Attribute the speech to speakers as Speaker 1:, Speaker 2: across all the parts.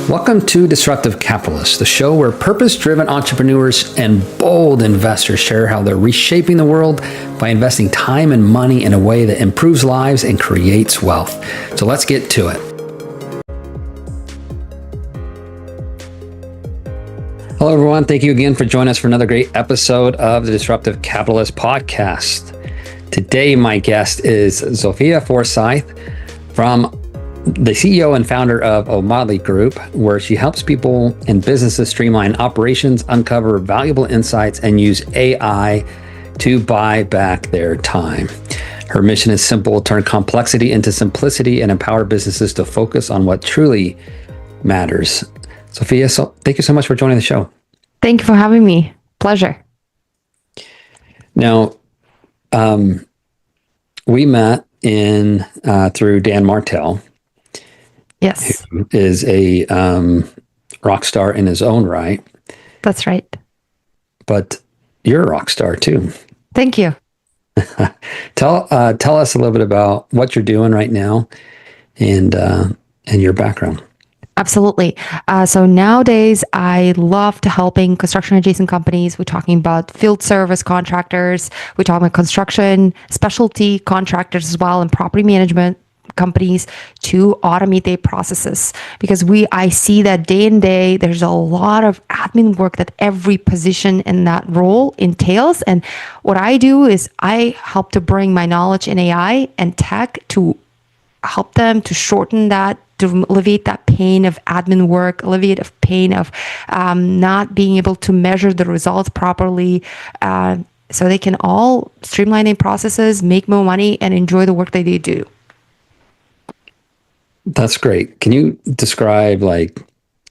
Speaker 1: Welcome to Disruptive Capitalist, the show where purpose-driven entrepreneurs and bold investors share how they're reshaping the world by investing time and money in a way that improves lives and creates wealth. So let's get to it. Hello, everyone. Thank you again for joining us for another great episode of the Disruptive Capitalist podcast. Today, my guest is Sophia Forsyth from the CEO and founder of O'Malley Group, where she helps people and businesses streamline operations, uncover valuable insights, and use AI to buy back their time. Her mission is simple: turn complexity into simplicity and empower businesses to focus on what truly matters. Sophia, thank you so much for joining the show.
Speaker 2: Thank you for having me. Pleasure.
Speaker 1: Now, we met through Dan Martell.
Speaker 2: Yes.
Speaker 1: Who is a rock star in his own right.
Speaker 2: That's right.
Speaker 1: But you're a rock star too.
Speaker 2: Thank you.
Speaker 1: Tell us a little bit about what you're doing right now and your background.
Speaker 2: Absolutely. So nowadays, I love to helping construction adjacent companies. We're talking about field service contractors. We're talking about construction specialty contractors as well, and property management companies to automate their processes, because I see that day in day there's a lot of admin work that every position in that role entails. And what I do is I help to bring my knowledge in AI and tech to help them to shorten that, to alleviate that pain of admin work, alleviate of pain of not being able to measure the results properly, so they can all streamline their processes, make more money, and enjoy the work that they do.
Speaker 1: That's great. Can you describe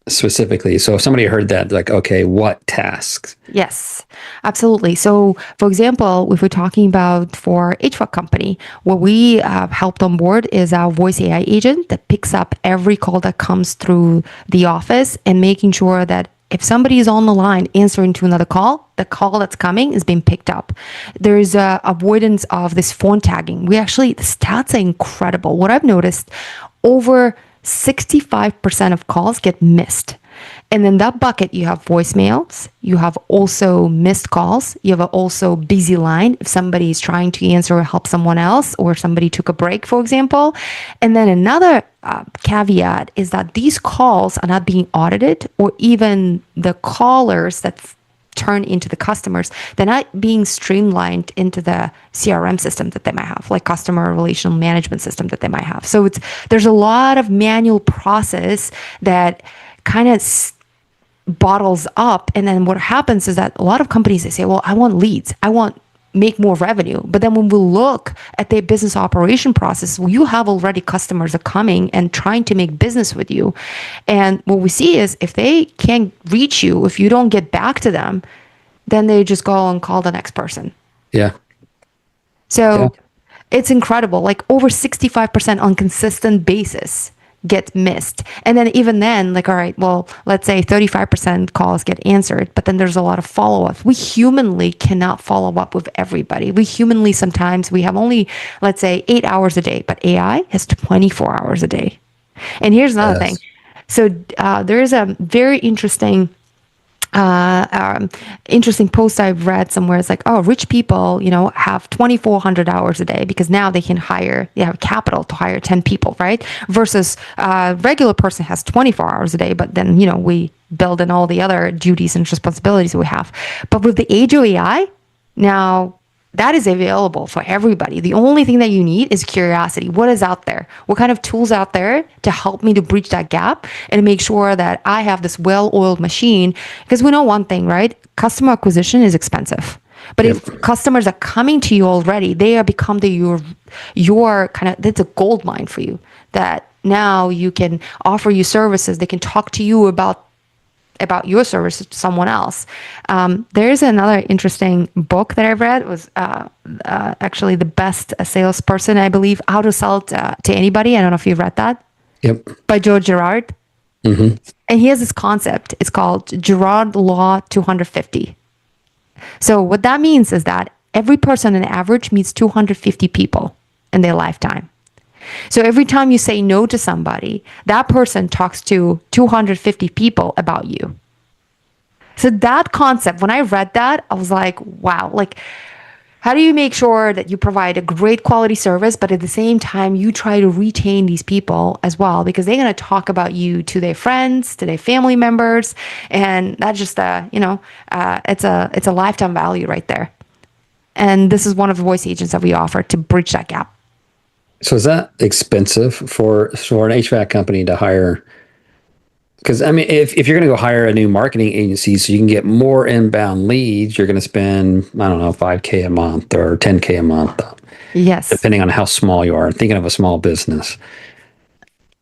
Speaker 1: specifically? So if somebody heard that, okay, what tasks?
Speaker 2: Yes, absolutely. So for example, if we're talking about for HVAC company, what we helped on board is our voice AI agent that picks up every call that comes through the office and making sure that if somebody is on the line answering to another call, the call that's coming is being picked up. There's avoidance of this phone tagging. The stats are incredible. What I've noticed, over 65% of calls get missed. And in that bucket, you have voicemails, you have also missed calls, you have also busy line if somebody is trying to answer or help someone else, or somebody took a break, for example. And then another caveat is that these calls are not being audited, or even the callers that turn into the customers, they're not being streamlined into the CRM system that they might have, like customer relational management system that they might have. So there's a lot of manual process that kind of bottles up. And then what happens is that a lot of companies, they say, well, I want leads, I want make more revenue. But then when we look at their business operation process, well, you have already customers are coming and trying to make business with you. And what we see is if they can't reach you, if you don't get back to them, then they just go and call the next person.
Speaker 1: Yeah.
Speaker 2: So It's incredible. Over 65% on consistent basis get missed. And then even then, all right, well, let's say 35% calls get answered, but then there's a lot of follow-up. We humanly cannot follow up with everybody. Sometimes we have only, let's say, 8 hours a day, but AI has 24 hours a day. And here's another thing. So there is a very interesting post I've read somewhere. It's rich people, have 2,400 hours a day because now they have capital to hire 10 people, right? Versus a regular person has 24 hours a day, but then, we build in all the other duties and responsibilities we have. But with the age of AI, now that is available for everybody. The only thing that you need is curiosity. What is out there? What kind of tools out there to help me to bridge that gap and make sure that I have this well-oiled machine? Because we know one thing, right? Customer acquisition is expensive. But if customers are coming to you already, they are become your kind of, that's a gold mine for you, that now you can offer you services. They can talk to you about your service to someone else. There's another interesting book that I've read. It was actually The Best Salesperson, I believe, How to Sell to Anybody. I don't know if you've read that.
Speaker 1: Yep.
Speaker 2: By George Girard.
Speaker 1: Mm-hmm.
Speaker 2: And he has this concept. It's called Girard Law 250. So what that means is that every person on average meets 250 people in their lifetime. So every time you say no to somebody, that person talks to 250 people about you. So that concept, when I read that, I was like, wow, like, how do you make sure that you provide a great quality service, but at the same time, you try to retain these people as well, because they're going to talk about you to their friends, to their family members. And that's just it's a lifetime value right there. And this is one of the voice agents that we offer to bridge that gap.
Speaker 1: So is that expensive for an HVAC company to hire? Because I mean, if you're going to go hire a new marketing agency so you can get more inbound leads, you're going to spend, I don't know, $5K a month or $10K a month.
Speaker 2: Yes.
Speaker 1: Depending on how small you are. Thinking of a small business.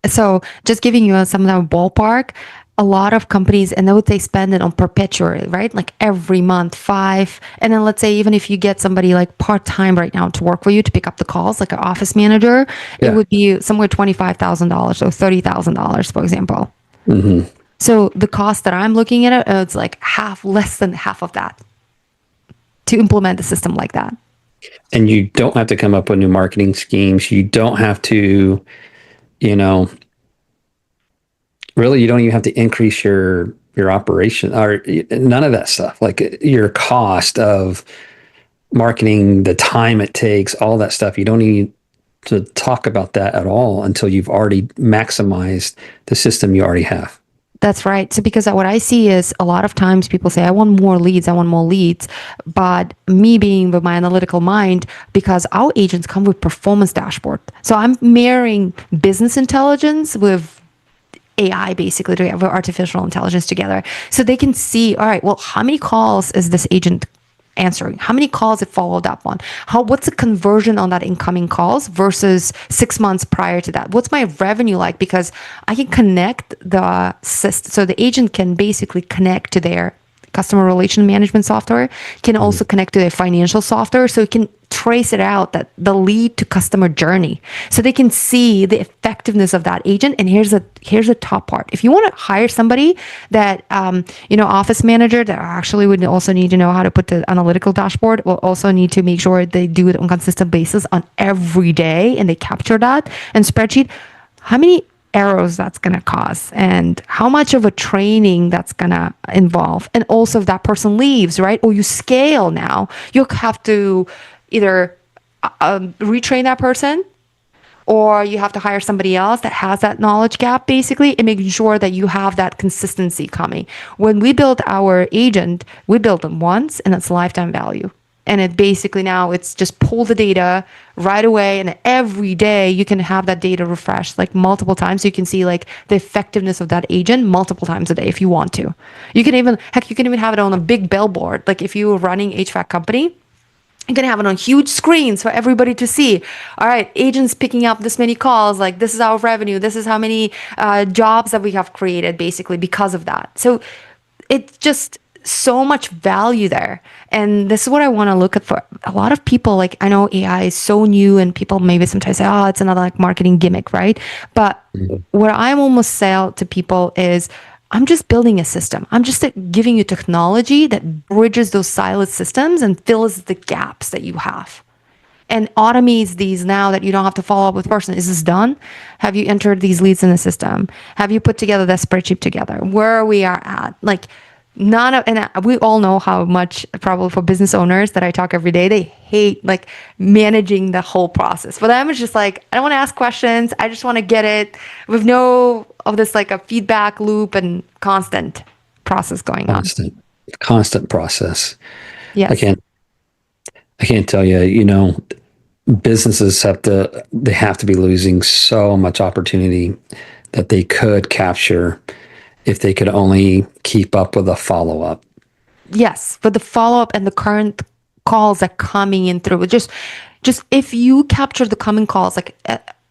Speaker 2: So just giving you some of the ballpark, a lot of companies, and they spend it on perpetually, right? Like every month, 5. And then let's say, even if you get somebody like part-time right now to work for you to pick up the calls, like an office manager, it would be somewhere $25,000 or $30,000, for example. Mm-hmm. So the cost that I'm looking at, it's like less than half of that to implement a system like that.
Speaker 1: And you don't have to come up with new marketing schemes. You don't have to, really, you don't even have to increase your operation or none of that stuff. Like your cost of marketing, the time it takes, all that stuff. You don't need to talk about that at all until you've already maximized the system you already have.
Speaker 2: That's right. So because what I see is a lot of times people say, I want more leads. But me being with my analytical mind, because our agents come with performance dashboard. So I'm marrying business intelligence with AI, basically, with artificial intelligence together. So they can see, all right, well, how many calls is this agent answering? How many calls it followed up on? What's the conversion on that incoming calls versus 6 months prior to that? What's my revenue like? Because I can connect the system. So the agent can basically connect to their customer relation management software, can also connect to their financial software. So it can trace it out, that the lead to customer journey. So they can see the effectiveness of that agent. And here's the top part. If you want to hire somebody that, office manager that actually would also need to know how to put the analytical dashboard, will also need to make sure they do it on a consistent basis on every day. And they capture that in spreadsheet. How many errors that's going to cause and how much of a training that's going to involve. And also if that person leaves, right? Or you scale now, you'll have to either retrain that person, or you have to hire somebody else that has that knowledge gap, basically, and making sure that you have that consistency coming. When we build our agent, we build them once and it's lifetime value. And it basically now it's just pull the data right away. And every day you can have that data refreshed like multiple times. So you can see like the effectiveness of that agent multiple times a day if you want to. You can even have it on a big billboard. Like if you were running HVAC company, you can have it on huge screens for everybody to see. All right, agents picking up this many calls, like this is our revenue. This is how many jobs that we have created basically because of that. So it's just so much value there. And this is what I want to look at for a lot of people. Like I know AI is so new and people maybe sometimes say, oh, it's another like marketing gimmick, right? But what I'm almost sell to people is I'm just building a system. I'm just giving you technology that bridges those siloed systems and fills the gaps that you have. And automates these now that you don't have to follow up with person. Is this done? Have you entered these leads in the system? Have you put together that spreadsheet together? Where we are at? Like we all know how much, probably for business owners that I talk every day, they hate like managing the whole process. For them, it's just like, I don't want to ask questions. I just want to get it with no of this like a feedback loop and constant process going on.
Speaker 1: Constant process.
Speaker 2: Yes.
Speaker 1: I can't tell you, businesses have to be losing so much opportunity that they could capture if they could only keep up with the follow-up.
Speaker 2: Yes, but the follow-up and the current calls that coming in through, just if you capture the coming calls, like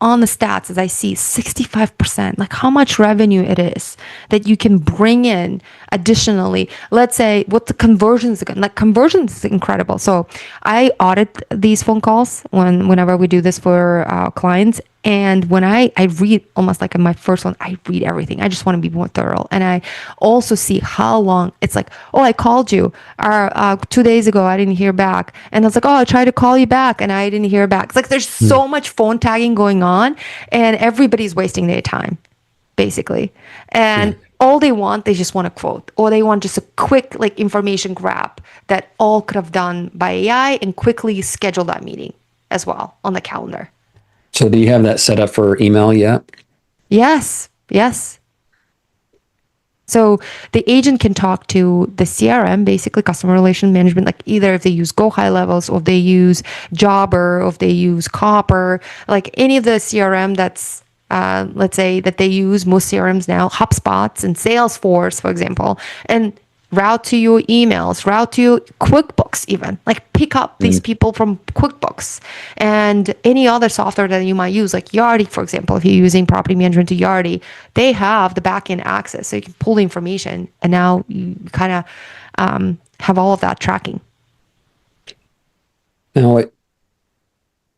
Speaker 2: on the stats, as I see, 65%, like how much revenue it is that you can bring in additionally. Let's say what the conversions again, like conversions is incredible. So I audit these phone calls whenever we do this for our clients. And when I read, almost like in my first one, I read everything. I just want to be more thorough. And I also see how long it's like, oh, I called you 2 days ago. I didn't hear back. And I was like, oh, I tried to call you back and I didn't hear back. It's like there's so much phone tagging going on and everybody's wasting their time, basically. And all they just want a quote, or they want just a quick like information grab that all could have done by AI and quickly schedule that meeting as well on the calendar.
Speaker 1: So do you have that set up for email yet?
Speaker 2: Yes. So the agent can talk to the CRM, basically customer relation management, like either if they use Go High Levels or if they use Jobber or if they use Copper, like any of the CRM that's let's say that they use, most CRMs now, HubSpots and Salesforce, for example, and route to your emails, route to your QuickBooks even, like pick up these people from QuickBooks and any other software that you might use, like Yardi, for example, if you're using property management to Yardi, they have the backend access. So you can pull the information and now you kind of have all of that tracking.
Speaker 1: Now,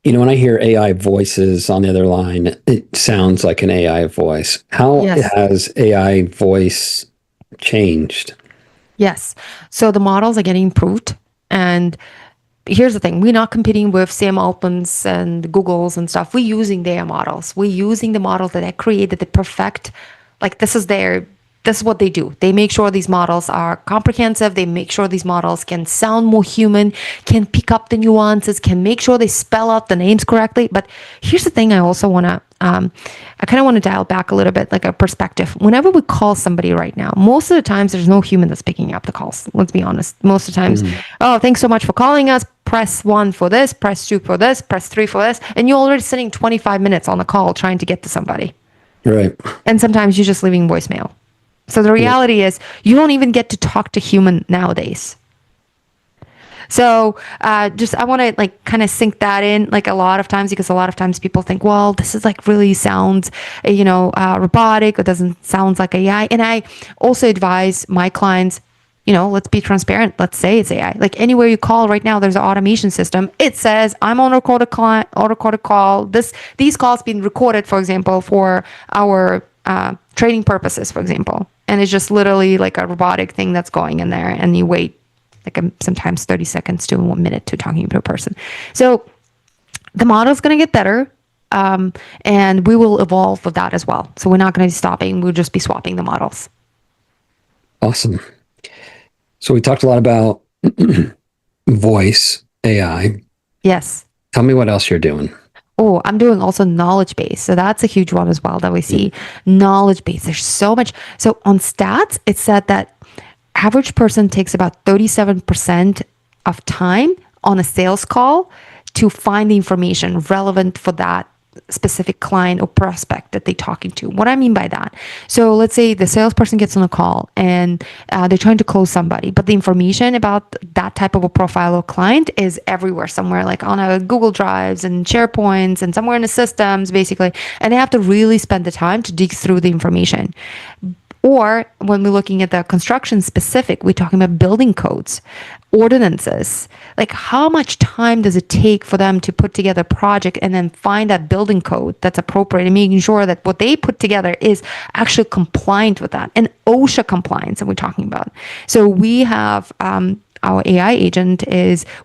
Speaker 1: when I hear AI voices on the other line, it sounds like an AI voice. How has AI voice changed?
Speaker 2: Yes. So the models are getting improved. And here's the thing. We're not competing with Sam Altman's and Google's and stuff. We're using their models. We're using the models that they created, the perfect, like this is what they do. They make sure these models are comprehensive. They make sure these models can sound more human, can pick up the nuances, can make sure they spell out the names correctly. But here's the thing I also want to, I kind of want to dial back a little bit, like a perspective. Whenever we call somebody right now, most of the times there's no human that's picking up the calls. Let's be honest. Most of the times, oh, thanks so much for calling us. Press 1 for this, press 2 for this, press 3 for this. And you're already sitting 25 minutes on the call trying to get to somebody.
Speaker 1: Right.
Speaker 2: And sometimes you're just leaving voicemail. So the reality is you don't even get to talk to human nowadays. So I want to like kind of sink that in like a lot of times, because a lot of times people think, well, this is like really sounds, robotic, or doesn't sound like AI. And I also advise my clients, let's be transparent. Let's say it's AI. Like anywhere you call right now, there's an automation system. It says I'm on recorded call. These calls being recorded, for example, for our training purposes, for example. And it's just literally like a robotic thing that's going in there, and you wait like sometimes 30 seconds to 1 minute to talking to a person. So the model's going to get better, and we will evolve with that as well. So we're not going to be stopping. We'll just be swapping the models.
Speaker 1: Awesome. So we talked a lot about voice AI.
Speaker 2: Yes.
Speaker 1: Tell me what else you're doing.
Speaker 2: Oh, I'm doing also knowledge base. So that's a huge one as well that we see. Knowledge base. There's so much. So on stats, it said that average person takes about 37% of time on a sales call to find the information relevant for that specific client or prospect that they're talking to. What I mean by that, so let's say the salesperson gets on a call and they're trying to close somebody, but the information about that type of a profile or client is everywhere, somewhere like on a Google Drives and SharePoints and somewhere in the systems, basically, and they have to really spend the time to dig through the information. Or when we're looking at the construction specific, we're talking about building codes, ordinances. Like how much time does it take for them to put together a project and then find that building code that's appropriate and making sure that what they put together is actually compliant with that, and OSHA compliance that we're talking about. So we have our AI agent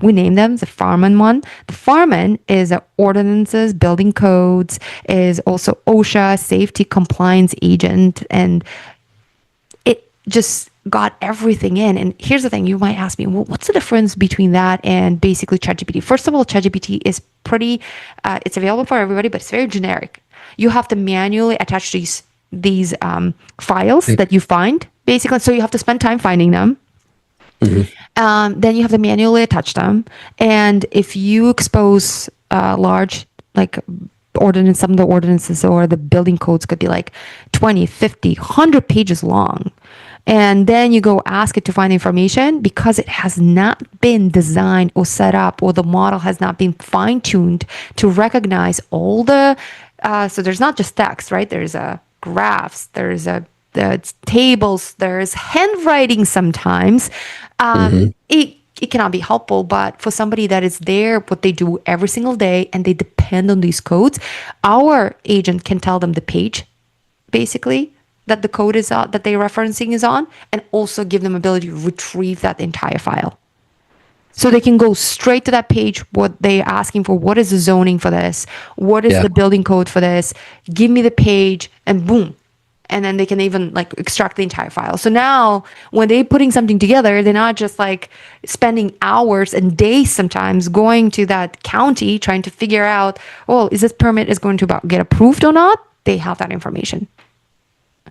Speaker 2: we name them the Farman one. The Farman is ordinances, building codes, is also OSHA safety compliance agent, and just got everything in. And here's the thing, you might ask me, well, what's the difference between that and basically ChatGPT? First of all, ChatGPT is pretty, it's available for everybody, but it's very generic. You have to manually attach these files that you find, basically. So you have to spend time finding them. Then you have to manually attach them. And if you expose large, like some of the ordinances or the building codes could be like 20, 50, 100 pages long. And then you go ask it to find information, because it has not been designed or set up, or the model has not been fine-tuned to recognize all the, so there's not just text, right? There's graphs, there's tables, there's handwriting sometimes. it cannot be helpful. But for somebody that is there, what they do every single day, and they depend on these codes, our agent can tell them the page, basically, that the code is that they're referencing is on, and also give them ability to retrieve that entire file. So they can go straight to that page, what they're asking for, what is the zoning for this? What is the building code for this? Give me the page, and boom. And then they can even like extract the entire file. So now when they're putting something together, they're not just like spending hours and days sometimes going to that county trying to figure out, oh, is this permit is going to get approved or not? They have that information.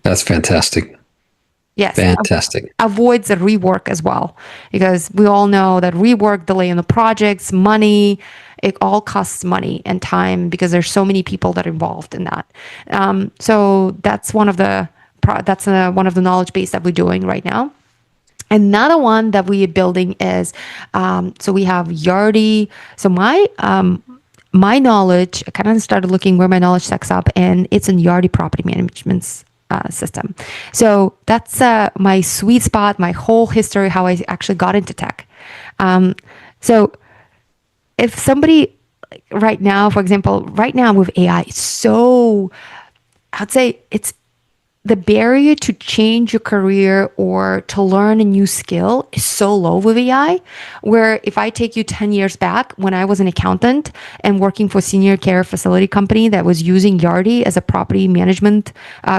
Speaker 1: That's fantastic.
Speaker 2: Yes.
Speaker 1: Fantastic.
Speaker 2: Avoids the rework as well, because we all know that rework, delay in the projects, money, it all costs money and time because there's so many people that are involved in that. So that's one of the knowledge base that we're doing right now. Another one that we are building is, so we have Yardi. So my knowledge, I kind of started looking where my knowledge stacks up, and it's in Yardi property management system. So that's my sweet spot, my whole history, how I actually got into tech. So if somebody right now, for example, right now with AI, it's so, I'd say it's the barrier to change your career or to learn a new skill is so low with AI, where if I take you 10 years back when I was an accountant and working for a senior care facility company that was using Yardi as a property management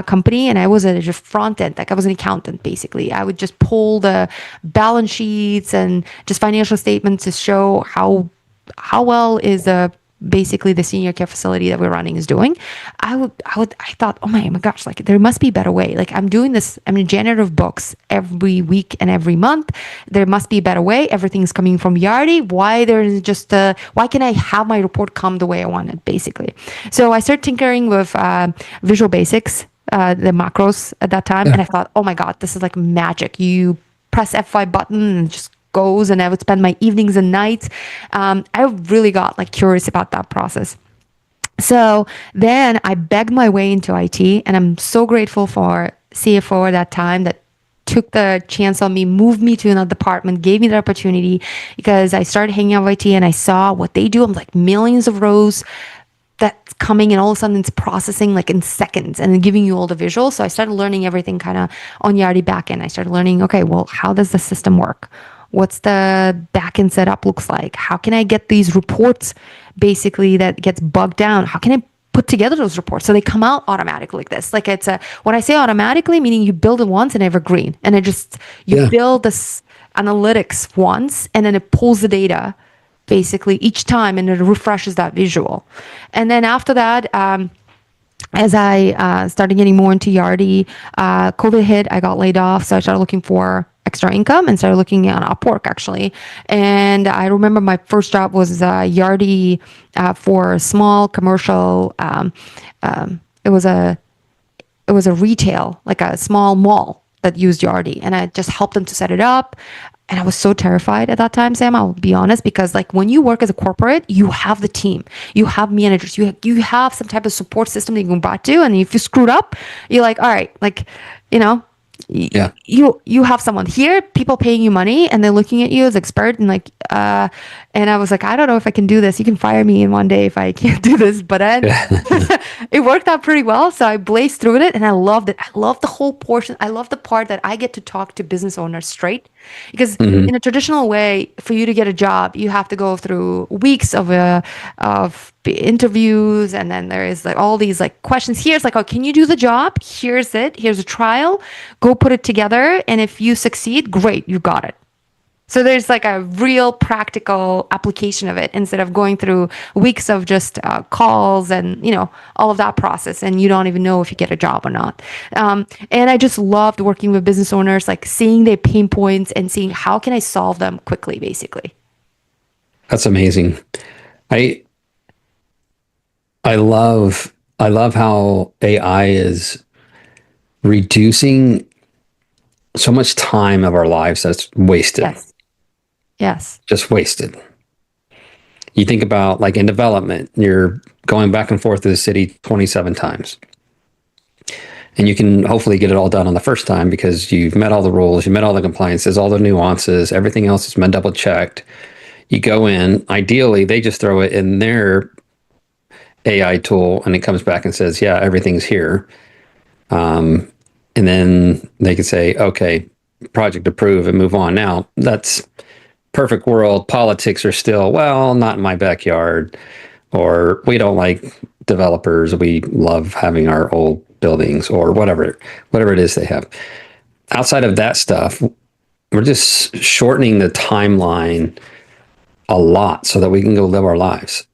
Speaker 2: company, and I was at just front end, like I was an accountant basically. I would just pull the balance sheets and just financial statements to show how well is basically the senior care facility that we're running is doing. I thought, oh my gosh, like there must be a better way. Like I'm doing this, I'm a janitor of books every week and every month. There must be a better way. Everything's coming from Yardi. Why can I have my report come the way I want it, basically? So I started tinkering with Visual Basics, the macros at that time. And I thought, oh my God, this is like magic. You press F5 button and just goes, and I would spend my evenings and nights. I really got like curious about that process. So then I begged my way into IT, and I'm so grateful for CFO at that time that took the chance on me, moved me to another department, gave me the opportunity, because I started hanging out with IT and I saw what they do. I'm like millions of rows that's coming, and all of a sudden it's processing like in seconds and then giving you all the visuals. So I started learning everything kind of on Yardi backend. I started learning, okay, well, how does the system work? What's the backend setup looks like? How can I get these reports basically that gets bugged down? How can I put together those reports so they come out automatically like this? Like when I say automatically, meaning you build it once and evergreen, and you build this analytics once, and then it pulls the data basically each time, and it refreshes that visual. And then after that, as I started getting more into Yardi, COVID hit, I got laid off. So I started looking for extra income and started looking at Upwork actually. And I remember my first job was Yardi for small commercial. It was a retail, like a small mall that used Yardi, and I just helped them to set it up. And I was so terrified at that time, Sam, I'll be honest, because like when you work as a corporate, you have the team, you have managers, you have some type of support system that you can back to. And if you screwed up, you're like, all right, like, you have someone here, people paying you money, and they're looking at you as expert, and like and I was like, I don't know if I can do this. You can fire me in one day if I can't do this. But then it worked out pretty well. So I blazed through it, and I loved it. I love the whole portion. I love the part that I get to talk to business owners straight, because in a traditional way, for you to get a job, you have to go through weeks of interviews, and then there is like all these like questions. Here's like, oh, can you do the job? Here's a trial, go put it together, and if you succeed, great, you got it. So there's like a real practical application of it, instead of going through weeks of just calls and all of that process, and you don't even know if you get a job or not. And I just loved working with business owners, like seeing their pain points and seeing how can I solve them quickly, basically.
Speaker 1: That's amazing. I love how AI is reducing so much time of our lives that's wasted.
Speaker 2: Yes.
Speaker 1: Just wasted. You think about like in development, you're going back and forth to the city 27 times. And you can hopefully get it all done on the first time because you've met all the rules, you met all the compliances, all the nuances, everything else has been double checked. You go in, ideally, they just throw it in their AI tool and it comes back and says, yeah, everything's here. And then they could say, okay, project approved and move on. Now, that's perfect world. Politics are still, well, not in my backyard, or we don't like developers. We love having our old buildings, or whatever it is they have. Outside of that stuff, we're just shortening the timeline a lot so that we can go live our lives.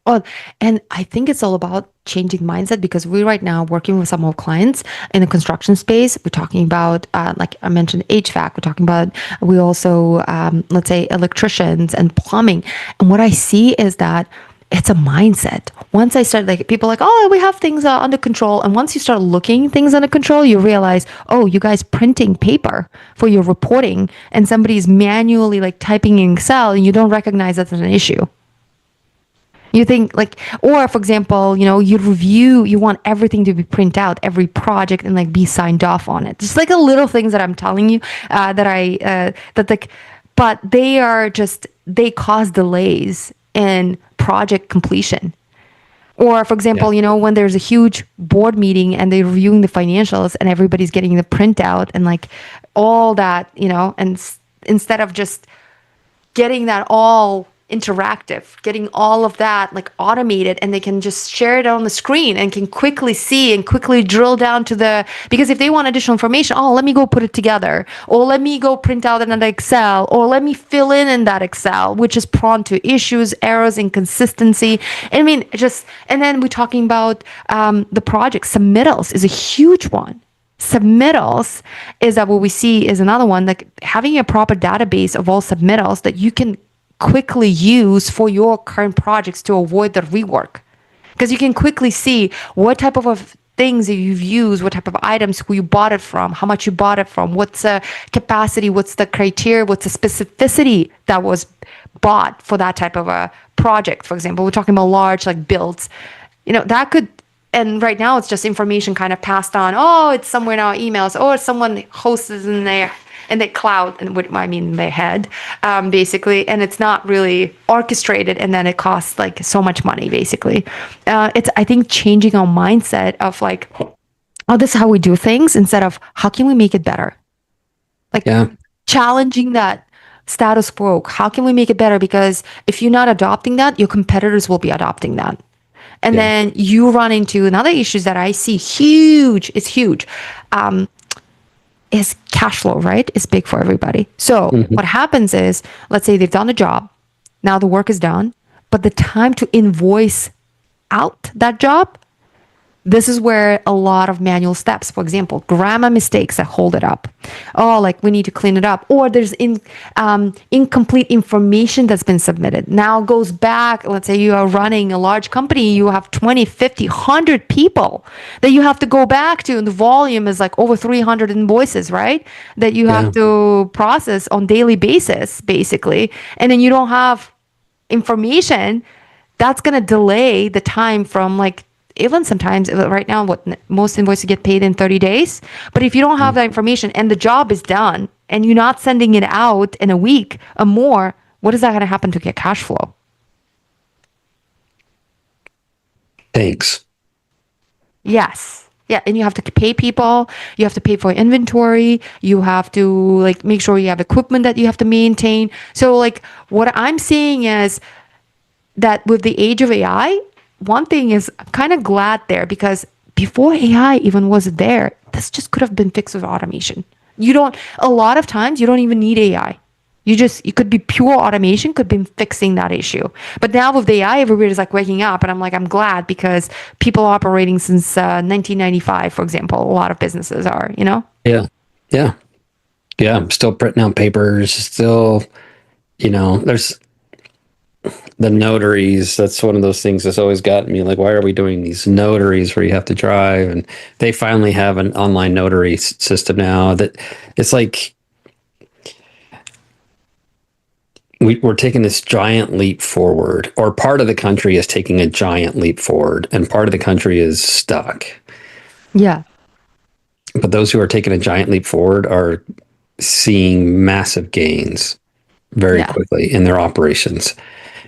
Speaker 2: Well, and I think it's all about changing mindset because we right now working with some of our clients in the construction space. We're talking about, like I mentioned, HVAC. We're talking about, we also, let's say, electricians and plumbing. And what I see is that it's a mindset. Once I start, like people are like, oh, we have things under control. And once you start looking things under control, you realize, oh, you guys printing paper for your reporting and somebody's manually like typing in Excel and you don't recognize that's an issue. You think like, or for example, you want everything to be printed out, every project and like be signed off on it. Just like a little things that I'm telling you but they cause delays in project completion. Or for example, when there's a huge board meeting and they're reviewing the financials and everybody's getting the printout and like all that, and instead of just getting that all interactive, getting all of that like automated and they can just share it on the screen and can quickly see and quickly drill down to because if they want additional information, oh, let me go put it together, or let me go print out another Excel, or let me fill in that Excel, which is prone to issues, errors, inconsistency. I mean, and then we're talking about the project submittals is a huge one. Submittals is that what we see is another one, like having a proper database of all submittals that you can quickly use for your current projects to avoid the rework, because you can quickly see what type of things that you've used, what type of items, who you bought it from, how much you bought it from, what's the capacity, what's the criteria, what's the specificity that was bought for that type of a project. For example, we're talking about large like builds, that could, and right now it's just information kind of passed on. Oh, it's somewhere in our emails, or someone hosts it in the cloud, and what I mean in their head, basically, and it's not really orchestrated, and then it costs like so much money, basically. It's, I think, changing our mindset of like, oh, this is how we do things, instead of how can we make it better? Like challenging that status quo. How can we make it better? Because if you're not adopting that, your competitors will be adopting that. And then you run into another issues that I see huge. It's huge. Is cash flow, right? It's big for everybody. So what happens is, let's say they've done a job, now the work is done, but the time to invoice out that job, this is where a lot of manual steps, for example, grammar mistakes that hold it up. Oh, like we need to clean it up. Or there's incomplete information that's been submitted. Now goes back, let's say you are running a large company, you have 20, 50, 100 people that you have to go back to, and the volume is like over 300 invoices, right? That you have to process on daily basis, basically. And then you don't have information, that's going to delay the time from like, even sometimes right now, most invoices get paid in 30 days. But if you don't have that information and the job is done and you're not sending it out in a week or more, what is that going to happen to get cash flow?
Speaker 1: Thanks.
Speaker 2: Yes. Yeah. And you have to pay people. You have to pay for inventory. You have to like make sure you have equipment that you have to maintain. So like what I'm seeing is that with the age of AI, one thing is I'm kind of glad there, because before AI even was there, this just could have been fixed with automation. A lot of times you don't even need AI. You could be pure automation, could be fixing that issue. But now with AI, everybody's like waking up, and I'm glad, because people operating since 1995, for example, a lot of businesses are,
Speaker 1: Yeah. I'm still printing out papers, still, there's the notaries. That's one of those things that's always gotten me. Like, why are we doing these notaries where you have to drive? And they finally have an online notary system now that it's like we're taking this giant leap forward, or part of the country is taking a giant leap forward, and part of the country is stuck.
Speaker 2: Yeah.
Speaker 1: But those who are taking a giant leap forward are seeing massive gains very
Speaker 2: Yeah.
Speaker 1: quickly in their operations.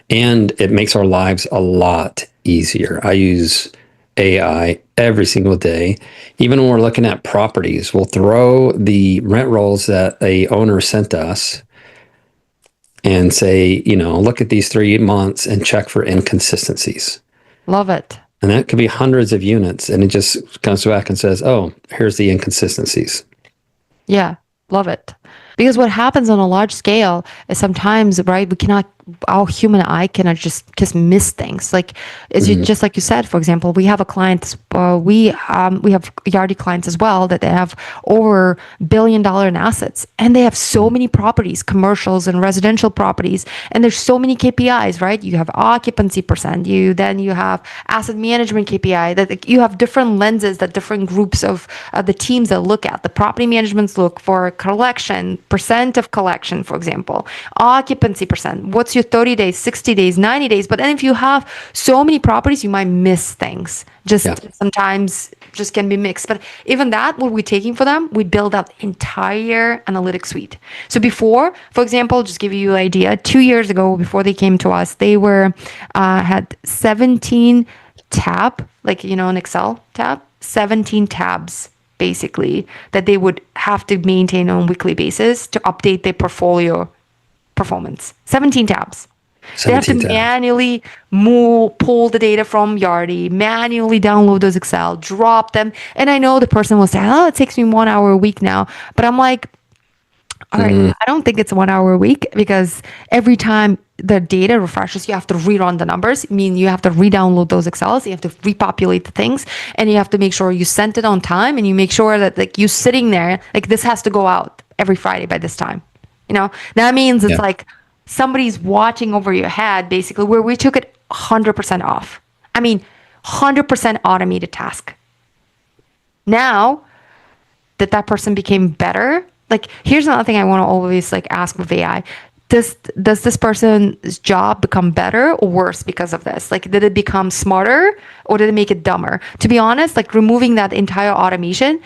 Speaker 1: And it makes our lives a lot easier. I use AI every single day. Even when we're looking at properties, we'll throw the rent rolls that a owner sent us and say, look at these 3 months and check for inconsistencies.
Speaker 2: Love it.
Speaker 1: And that could be hundreds of units. And it just comes back and says, oh, here's the inconsistencies.
Speaker 2: Yeah, love it. Because what happens on a large scale is sometimes, right, our human eye cannot just miss things. Like, just like you said, for example, we have a client, we have Yardi clients as well, that they have over $1 billion in assets, and they have so many properties, commercials and residential properties, and there's so many KPIs, right? You have occupancy percent, you have asset management KPI, that you have different lenses that different groups of the teams that look at. The property managements look for collection, percent of collection, for example, occupancy percent, what's your 30 days, 60 days, 90 days. But then if you have so many properties, you might miss things. Sometimes just can be mixed. But even that, what we're taking for them, we build out entire analytics suite. So before, for example, just give you an idea, 2 years ago, before they came to us, they had 17 tab, like, an Excel tab, 17 tabs basically that they would have to maintain on a weekly basis to update their portfolio performance. 17 tabs. They have to manually pull the data from Yardi, manually download those Excel, drop them. And I know the person will say, oh, it takes me 1 hour a week now. But I'm like, all right, I don't think it's 1 hour a week, because every time the data refreshes, you have to rerun the numbers. I mean, you have to re-download those Excels, you have to repopulate the things, and you have to make sure you sent it on time, and you make sure that, like, you sitting there, like, this has to go out every Friday by this time. That means it's like somebody's watching over your head, basically, where we took it 100% off. I mean, 100% automated task. Now that person became better, like, here's another thing I want to always, like, ask with AI. Does this person's job become better or worse because of this? Like, did it become smarter or did it make it dumber? To be honest, like, removing that entire automation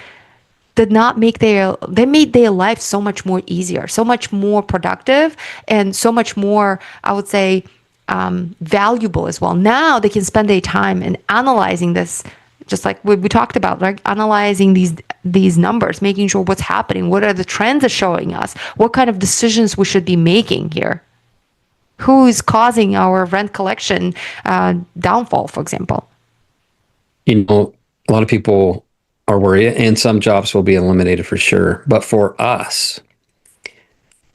Speaker 2: did not make they made their life so much more easier, so much more productive, and so much more, I would say, valuable as well. Now they can spend their time in analyzing this, just like we talked about, like analyzing these numbers, making sure what's happening, what are the trends are showing us, what kind of decisions we should be making here, who is causing our rent collection downfall, for example.
Speaker 1: A lot of people are worried, and some jobs will be eliminated for sure. But for us,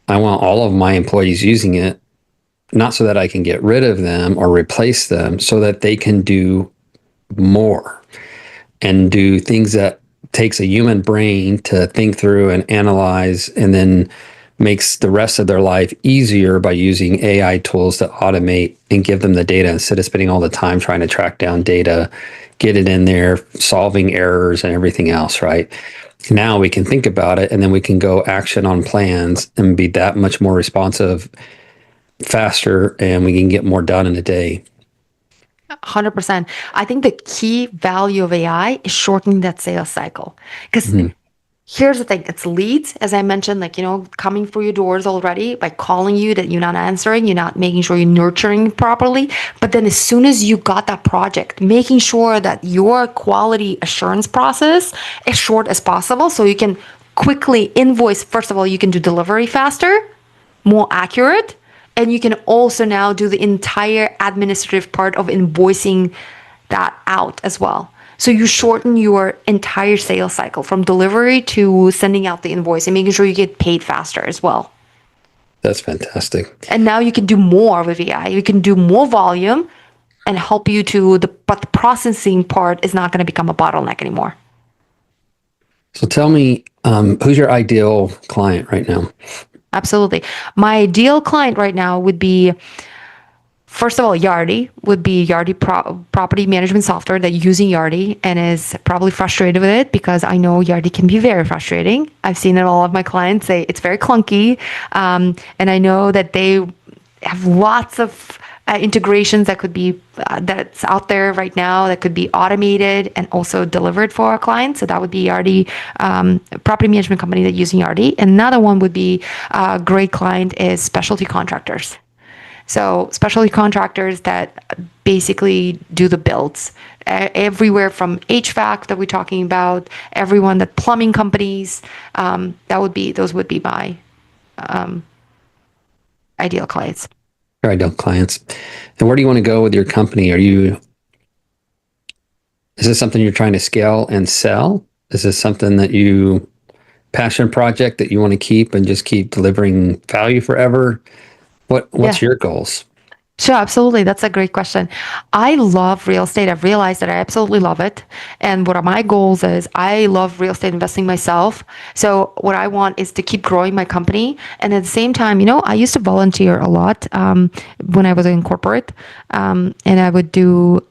Speaker 1: I want all of my employees using it, not so that I can get rid of them or replace them, so that they can do more and do things that takes a human brain to think through and analyze, and then makes the rest of their life easier by using AI tools to automate and give them the data instead of spending all the time trying to track down data, get it in there, solving errors and everything else, right? Now we can think about it, and then we can go action on plans and be that much more responsive, faster, and we can get more done in a day.
Speaker 2: 100%. I think the key value of AI is shortening that sales cycle. Because here's the thing, it's leads, as I mentioned, like, coming through your doors already by calling you that you're not answering, you're not making sure you're nurturing properly. But then as soon as you got that project, making sure that your quality assurance process as short as possible, so you can quickly invoice. First of all, you can do delivery faster, more accurate, and you can also now do the entire administrative part of invoicing that out as well. So you shorten your entire sales cycle from delivery to sending out the invoice and making sure you get paid faster as well.
Speaker 1: That's fantastic.
Speaker 2: And now you can do more with AI. You can do more volume and help you but the processing part is not going to become a bottleneck anymore.
Speaker 1: So tell me, who's your ideal client right now?
Speaker 2: Absolutely. My ideal client right now would be, first of all, Yardi property management software that using Yardi and is probably frustrated with it, because I know Yardi can be very frustrating. I've seen it, all of my clients say it's very clunky. And I know that they have lots of integrations that could be that's out there right now that could be automated and also delivered for our clients. So that would be Yardi, property management company that using Yardi. Another one would be a great client is specialty contractors. So specialty contractors that basically do the builds everywhere from HVAC that we're talking about, everyone that plumbing companies. Those would be my ideal clients.
Speaker 1: Your ideal clients. And where do you want to go with your company? Is this something you're trying to scale and sell? Is this something that passion project that you want to keep and just keep delivering value forever? What's your goals?
Speaker 2: Sure, absolutely. That's a great question. I love real estate. I've realized that I absolutely love it. And what are my goals is I love real estate investing myself. So what I want is to keep growing my company. And at the same time, I used to volunteer a lot when I was in corporate. And I would do,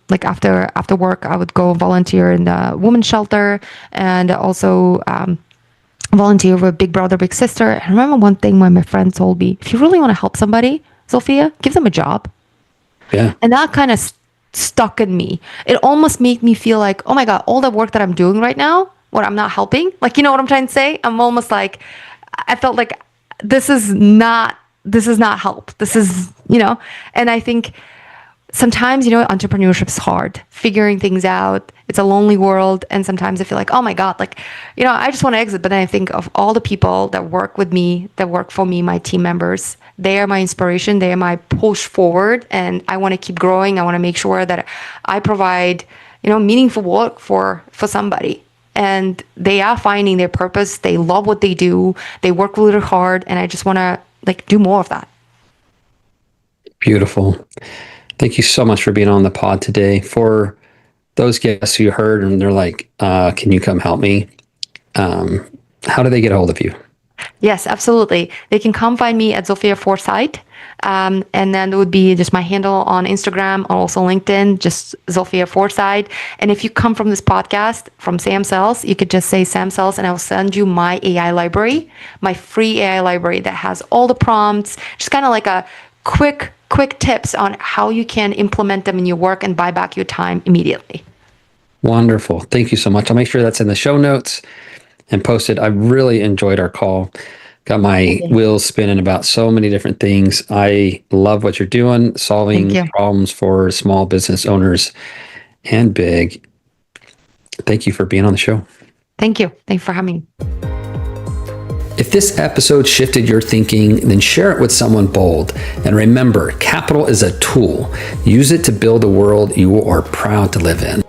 Speaker 2: like after work, I would go volunteer in the women's shelter and also volunteer with Big Brother, Big Sister. I remember one thing when my friend told me, if you really want to help somebody, Sophia, give them a job.
Speaker 1: Yeah.
Speaker 2: And that kind of stuck in me. It almost made me feel like, oh my God, all the work that I'm doing right now, what I'm not helping. Like, you know what I'm trying to say? I'm almost like, I felt like this is not help. This is, and I think sometimes, entrepreneurship is hard, figuring things out. It's a lonely world. And sometimes I feel like, oh my God, like, I just want to exit. But then I think of all the people that work with me, that work for me, my team members. They are my inspiration. They are my push forward. And I want to keep growing. I want to make sure that I provide, meaningful work for somebody. And they are finding their purpose. They love what they do. They work really hard. And I just want to do more of that.
Speaker 1: Beautiful. Thank you so much for being on the pod today. For those guests who heard and they're like, can you come help me? How do they get a hold of you?
Speaker 2: Yes, absolutely. They can come find me at Sophia Forsyth. And then it would be just my handle on Instagram or also LinkedIn, just Sophia Forsyth. And if you come from this podcast from Sam Sells, you could just say Sam Sells and I will send you my AI library, my free AI library that has all the prompts, just kind of like a quick tips on how you can implement them in your work and buy back your time immediately.
Speaker 1: Wonderful. Thank you so much. I'll make sure that's in the show notes and post it. I really enjoyed our call. Got my wheels spinning about so many different things. I love what you're doing, solving problems for small business owners and big. Thank you for being on the show.
Speaker 2: Thank you. Thanks for having me.
Speaker 1: If this episode shifted your thinking, then share it with someone bold. And remember, capital is a tool. Use it to build a world you are proud to live in.